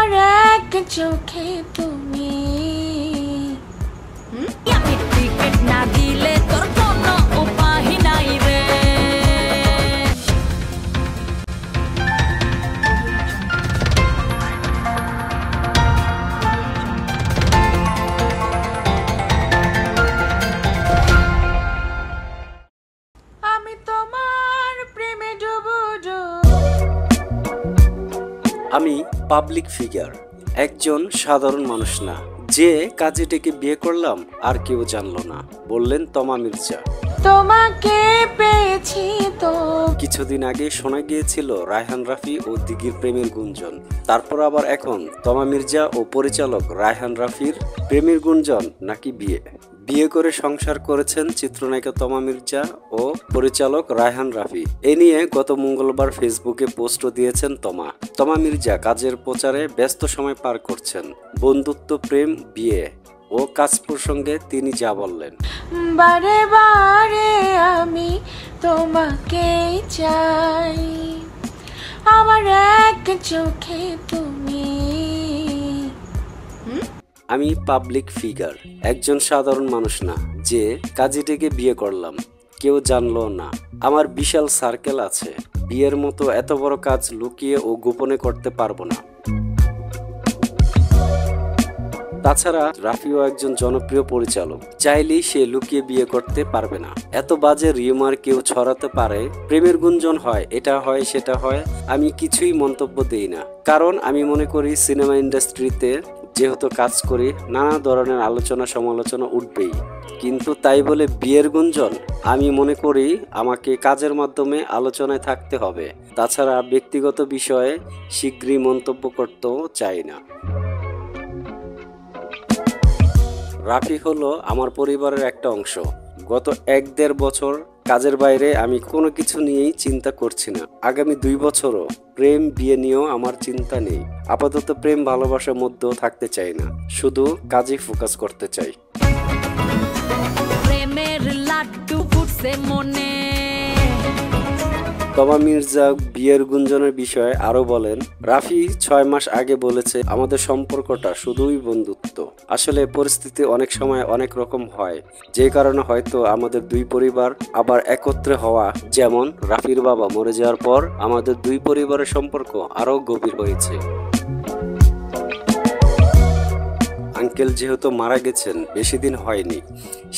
আমার এক চোখে তুমি। টিকেট না দিলে তোর কোনো উপায় নাই রে। আমি তোমার প্রেমে ডুবো ডুবো। আমি পাবলিক ফিগার, একজন সাধারণ মানুষ না, যে কাজে ডেকে বিয়ে করলাম আর কেউ জানলো না, বললেন তমা মির্জা। তোমাকে পেয়েছি তো। কিছুদিন আগে শোনা গিয়েছিল রায়হান রাফি ও দিঘির প্রেমের গুঞ্জন, তারপর আবার এখন তমা মির্জা ও পরিচালক রায়হান রাফির প্রেমের গুঞ্জন নাকি বিয়ে করে সংসার করেছেন চিত্রনায়িকা তমা মির্জা ও পরিচালক রায়হান রাফি। এ নিয়ে গত মঙ্গলবার ফেসবুকে পোস্টও দিয়েছেন তমা মির্জা কাজের প্রচারে ব্যস্ত সময় পার করছেন। বন্ধুত্ব, প্রেম, বিয়ে ও কাজ প্রসঙ্গে তিনি যা বললেন। বারে বারে আমি তোমাকে চাই, আমার এক চোখে তুমি। আমি পাবলিক ফিগার, একজন সাধারণ মানুষ না, যে কাজে ডেকে বিয়ে করলাম, কেউ জানলো না। আমার বিশাল সার্কেল আছে, বিয়ের মতো এত বড় কাজ লুকিয়ে ও গোপনে করতে পারবো না। তাছাড়া রাফিও একজন জনপ্রিয় পরিচালক, চাইলেই সে লুকিয়ে বিয়ে করতে পারবে না। এত বাজে রিউমার কেউ ছড়াতে পারে, প্রেমের গুঞ্জন হয়, এটা হয় সেটা হয়, আমি কিছুই মন্তব্য দেই না। কারণ আমি মনে করি সিনেমা ইন্ডাস্ট্রিতে যেহেতু কাজ করি, নানা ধরনের আলোচনা সমালোচনা উঠবেই, কিন্তু তাই বলে বিয়ের গুঞ্জন, আমি মনে করি আমাকে কাজের মাধ্যমে আলোচনায় থাকতে হবে। তাছাড়া ব্যক্তিগত বিষয়ে শীঘ্রই মন্তব্য করতেও চাই না। রাফি হলো আমার পরিবারের একটা অংশ। গত 1-1.5 বছর কাজের বাইরে আমি কোনো কিছু নিয়েই চিন্তা করছি না। আগামী 2 বছরও প্রেম বিয়ে নিয়েও আমার চিন্তা নেই। আপাতত প্রেম ভালোবাসার মধ্যেও থাকতে চাই না, শুধু কাজে ফোকাস করতে চাই। প্রেমের লাড্ডু ফুটছে মনে। তমা মির্জা বিয়ের গুঞ্জনের বিষয়ে আরো বলেন, রাফি 6 মাস আগে বলেছে আমাদের সম্পর্কটা শুধুই বন্ধুত্ব। আসলে পরিস্থিতি অনেক সময় অনেক রকম হয়, যে কারণে হয়তো আমাদের 2 পরিবার আবার একত্রে হওয়া, যেমন রাফির বাবা মরে যাওয়ার পর আমাদের 2 পরিবারের সম্পর্ক আরো গভীর হয়েছে। আঙ্কেল যেহেতু মারা গেছেন, বেশি দিন হয়নি,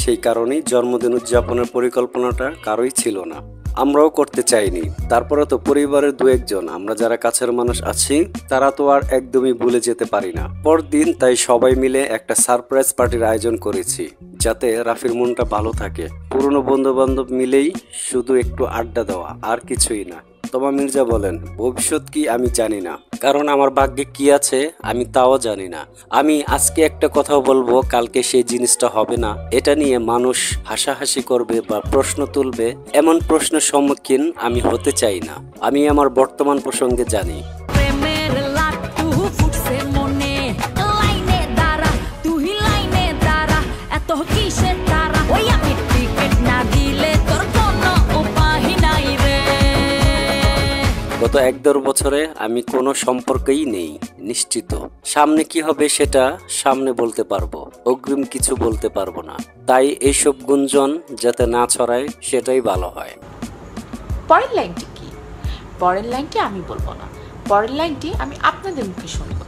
সেই কারণেই জন্মদিন উদযাপনের পরিকল্পনাটা কারোই ছিল না, আমরাও করতে চাইনি। তারপরে তো পরিবারের 2-1 জন, আমরা যারা কাছের মানুষ আছি, তারা তো আর একদমই ভুলে যেতে পারি না। পরদিন তাই সবাই মিলে একটা সারপ্রাইজ পার্টির আয়োজন করেছি, যাতে রাফির মনটা ভালো থাকে। পুরনো বন্ধু বান্ধব মিলেই শুধু একটু আড্ডা দেওয়া, আর কিছুই না। তমা মির্জা বলেন, ভবিষ্যৎ কি আমি জানি না, কারণ আমার ভাগ্যে কি আছে আমি তাও জানি না। আমি আজকে একটা কথাও বলবো, কালকে সেই জিনিসটা হবে না। এটা নিয়ে মানুষ হাসাহাসি করবে বা প্রশ্ন তুলবে, এমন প্রশ্নের সম্মুখীন আমি হতে চাই না। আমি আমার বর্তমান প্রসঙ্গে জানি। গত 1-1.5 বছরে আমি কোনো সম্পর্কেই নেই, নিশ্চিত। সামনে কি হবে সেটা সামনে বলতে পারবো, অগ্রিম কিছু বলতে পারবো না। তাই এইসব গুঞ্জন যাতে না ছড়ায় সেটাই ভালো হয়। পরের লাইনটি কি? পরের লাইনটি আমি বলবো না, পরের লাইনটি আমি আপনাদের মুখে শুনবো।